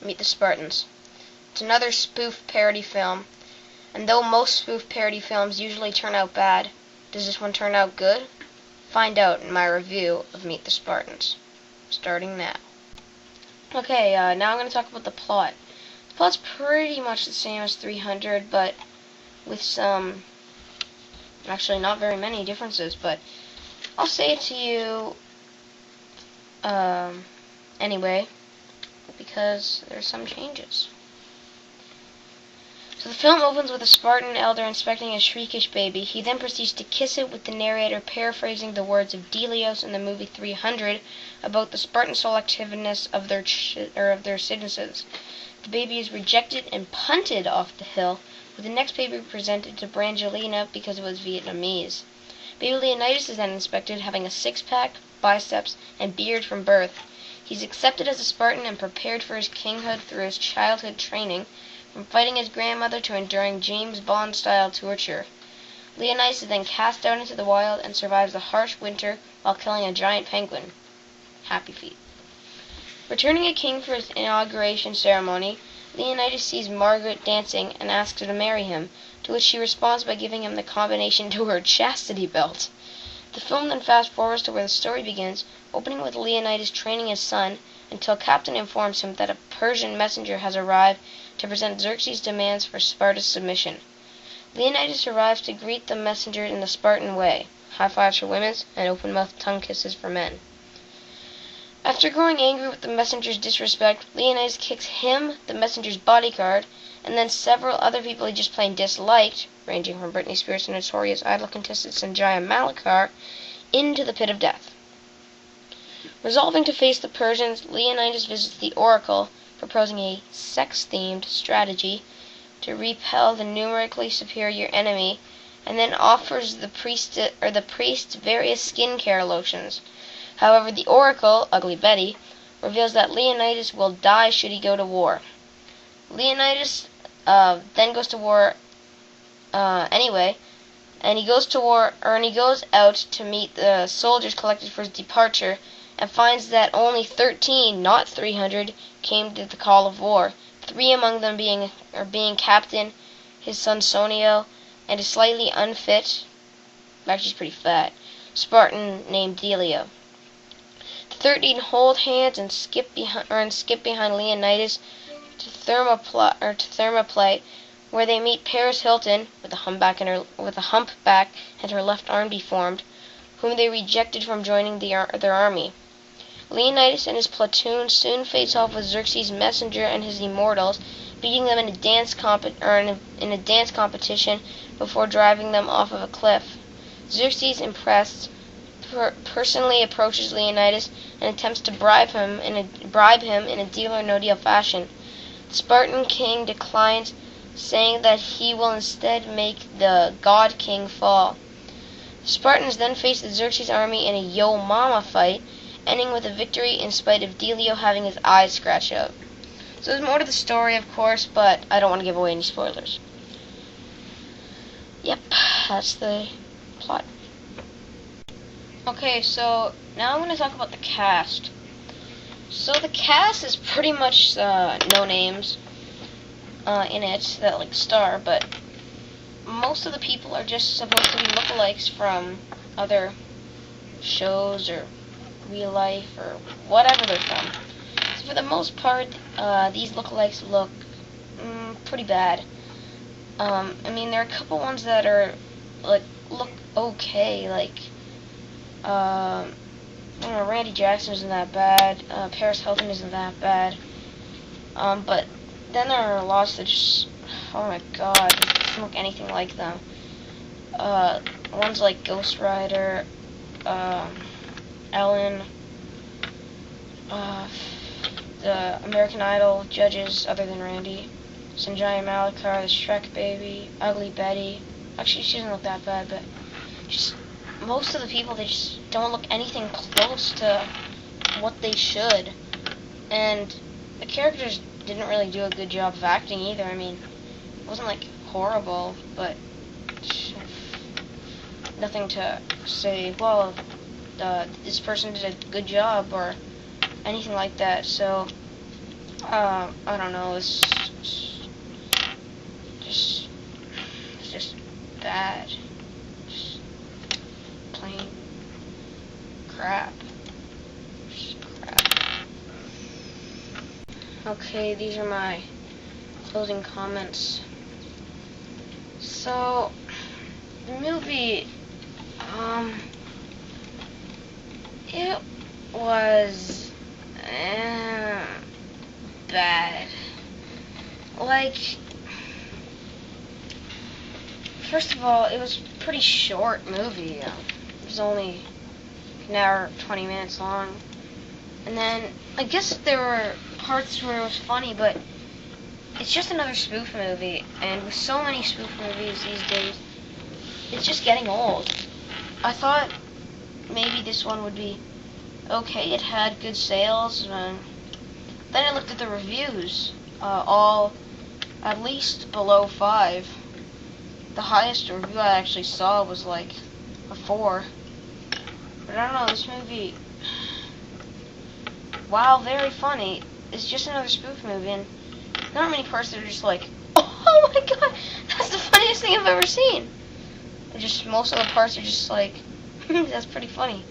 Meet the Spartans. It's another spoof parody film, and though most spoof parody films usually turn out bad, does this one turn out good? Find out in my review of Meet the Spartans, starting now. Okay, now I'm going to talk about the plot. The plot's pretty much the same as 300, but with some, actually not very many differences, but I'll say it to you anyway, because there's some changes. So the film opens with a Spartan elder inspecting a shriekish baby. He then proceeds to kiss it, with the narrator paraphrasing the words of Delios in the movie 300 about the Spartan selectiveness of their citizens. The baby is rejected and punted off the hill, with the next baby presented to Brangelina because it was Vietnamese. Baby Leonidas is then inspected, having a six-pack, biceps, and beard from birth. He's accepted as a Spartan and prepared for his kinghood through his childhood training, from fighting his grandmother to enduring James Bond-style torture. Leonidas is then cast out into the wild and survives the harsh winter while killing a giant penguin. Happy feet. Returning a king for his inauguration ceremony, Leonidas sees Margaret dancing and asks her to marry him, to which she responds by giving him the combination to her chastity belt. The film then fast-forwards to where the story begins, opening with Leonidas training his son, until Captain informs him that a Persian messenger has arrived to present Xerxes' demands for Sparta's submission. Leonidas arrives to greet the messenger in the Spartan way, high fives for women and open-mouthed tongue kisses for men. After growing angry with the messenger's disrespect, Leonidas kicks him, the messenger's bodyguard, and then several other people he just plain disliked, ranging from Britney Spears to notorious idol contestant Sanjaya Malakar, into the pit of death. Resolving to face the Persians, Leonidas visits the Oracle, proposing a sex-themed strategy to repel the numerically superior enemy, and then offers the priest various skincare lotions. However, the Oracle, Ugly Betty, reveals that Leonidas will die should he go to war. Leonidas then goes to war anyway, and he goes out to meet the soldiers collected for his departure, and finds that only 13, not 300, came to the call of war, 3 among them being Captain, his son Sonio, and a slightly unfit, actually he's pretty fat, Spartan named Delio. The 13 hold hands and skip behind Leonidas to Thermopylae, where they meet Paris Hilton with a humpback and her left arm deformed, whom they rejected from joining their army. Leonidas and his platoon soon face off with Xerxes' messenger and his immortals, beating them in a dance competition before driving them off of a cliff. Xerxes, impressed, personally approaches Leonidas and attempts to bribe him in a deal or no deal fashion. The Spartan king declines, saying that he will instead make the god king fall. The Spartans then face the Xerxes army in a Yo Mama fight, ending with a victory in spite of Delio having his eyes scratched out. So there's more to the story, of course, but I don't want to give away any spoilers. Yep, that's the plot. Okay, so now I'm going to talk about the cast. So the cast is pretty much no names in it that star, but most of the people are just supposed to be lookalikes from other shows or real life or whatever they're from. So for the most part, these lookalikes look pretty bad. I mean, there are a couple ones that are look okay, I don't know, Randy Jackson isn't that bad, Paris Hilton isn't that bad, but then there are lots that just, oh my god, they don't look anything like them. Ones like Ghost Rider, Ellen, the American Idol judges other than Randy, Sanjaya Malakar, the Shrek baby, Ugly Betty. Actually, she doesn't look that bad, but just most of the people, they just don't look anything close to what they should. And the characters didn't really do a good job of acting either. I mean, it wasn't horrible, but nothing to say, well, this person did a good job or anything like that. So I don't know, it's just bad. Just plain crap. Just crap. Okay, these are my closing comments. So, the movie, it was bad. Like, first of all, it was a pretty short movie. It was only an hour, 20 minutes long. And then, I guess there were parts where it was funny, but it's just another spoof movie. And with so many spoof movies these days, it's just getting old. I thought maybe this one would be okay. It had good sales. And then I looked at the reviews, all at least below 5. The highest review I actually saw was like a 4. But I don't know, this movie, while very funny, is just another spoof movie, and not many parts that are just like, oh my god, that's the funniest thing I've ever seen. Just most of the parts are just like, that's pretty funny.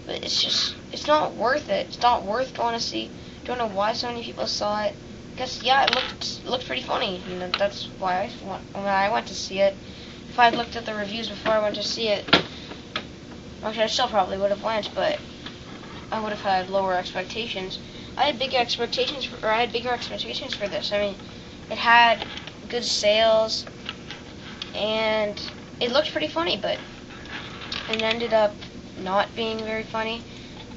But it's not worth it. It's not worth going to see. Don't know why so many people saw it. Because yeah, it looked pretty funny. You know, that's why I went to see it. If I had looked at the reviews before I went to see it, actually I still probably would have went, but I would have had lower expectations. I had bigger expectations for this. I mean, it had good sales, and it looked pretty funny, but it ended up not being very funny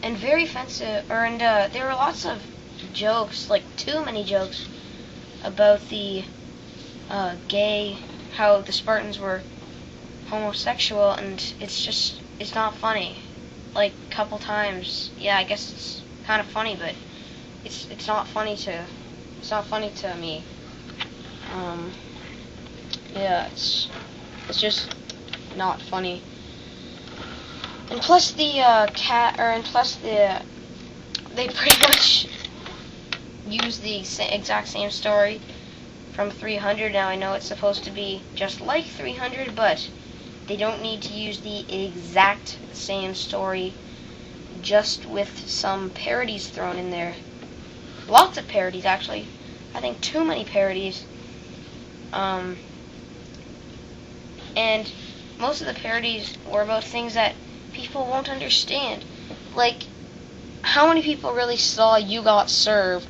and very offensive. And there were lots of jokes, like too many jokes, about the how the Spartans were homosexual, and it's not funny. Like a couple times, yeah, I guess it's kind of funny, but it's not funny to me. Yeah, it's just not funny. And plus they pretty much use the exact same story from 300. Now I know it's supposed to be just like 300, but they don't need to use the exact same story, just with some parodies thrown in there. Lots of parodies, actually. I think too many parodies. And most of the parodies were about things that people won't understand. Like, how many people really saw You Got Served?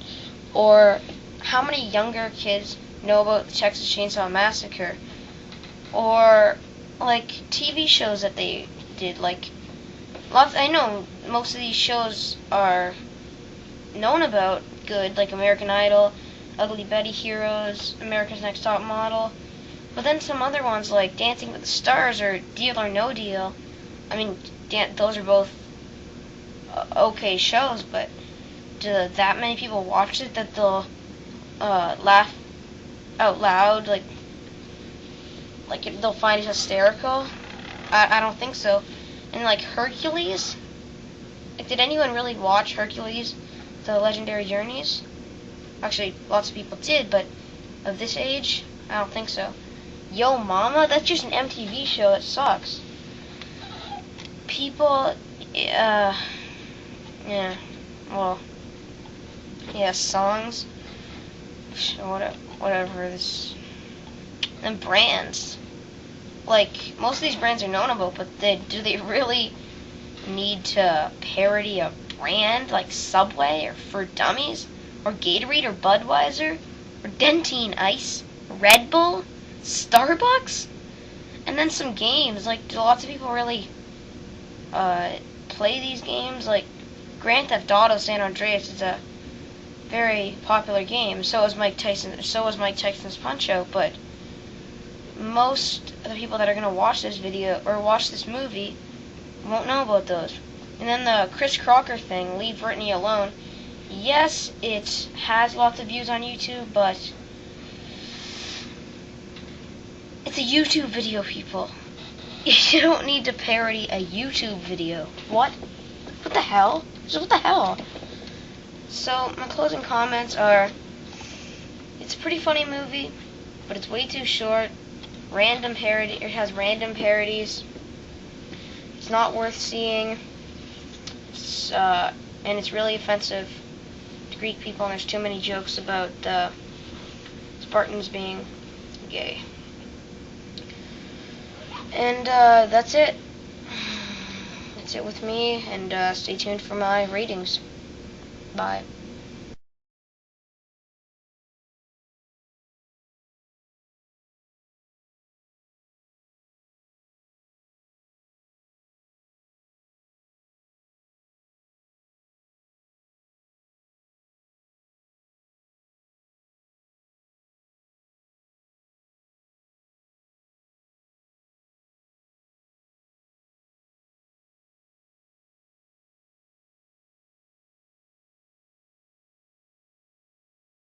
Or how many younger kids know about the Texas Chainsaw Massacre? Or, like, TV shows that they did. Like, I know most of these shows are known about good, like American Idol, Ugly Betty Heroes, America's Next Top Model. But then some other ones like Dancing with the Stars or Deal or No Deal. I mean, those are both okay shows, but do that many people watch it that they'll laugh out loud, like they'll find it hysterical? I don't think so. And like Hercules, like, did anyone really watch Hercules, The Legendary Journeys? Actually, lots of people did, but of this age, I don't think so. Yo Mama, that's just an MTV show. It sucks. People, yeah, well, yeah, songs, whatever. And brands, like, most of these brands are known about, but do they really need to parody a brand like Subway or For Dummies or Gatorade or Budweiser or Dentine Ice, Red Bull, Starbucks? And then some games, like, do lots of people really play these games? Like Grand Theft Auto San Andreas is a very popular game. So was Mike Tyson's Punch-Out. But most of the people that are going to watch this video or watch this movie won't know about those. And then the Chris Crocker thing, Leave Britney Alone. Yes, it has lots of views on YouTube, but it's a YouTube video, people. You don't need to parody a YouTube video. What? What the hell? What the hell? So, my closing comments are, it's a pretty funny movie, but it's way too short. It has random parodies. It's not worth seeing. And it's really offensive to Greek people, and there's too many jokes about Spartans being gay. And that's it. That's it with me, and stay tuned for my ratings. Bye.